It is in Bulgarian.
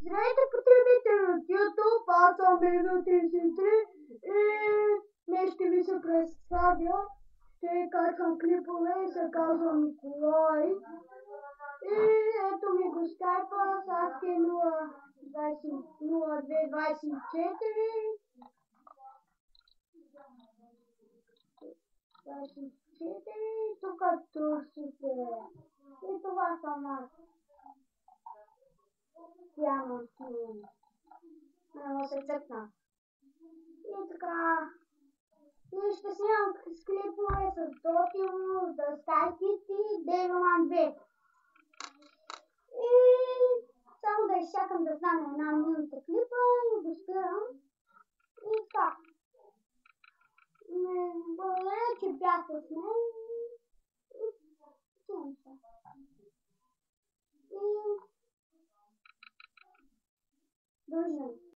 Здравейте, потребители от YouTube, аз съм Близо33 и днес ще ви се представя. Ще качвам клипове и се казвам Николай. И ето ми го скайпа с ASCII 0224. Тук турсите. И това съм аз. Пиано си. Много се цъкна. И така. И ще снимам с клипове с Дотимо, The Sky Kitty, Devilman 2. И само да изчакам да стане една минута клипа и го спирам. И така. Благодаря, че бяхте с мен. И довиждане.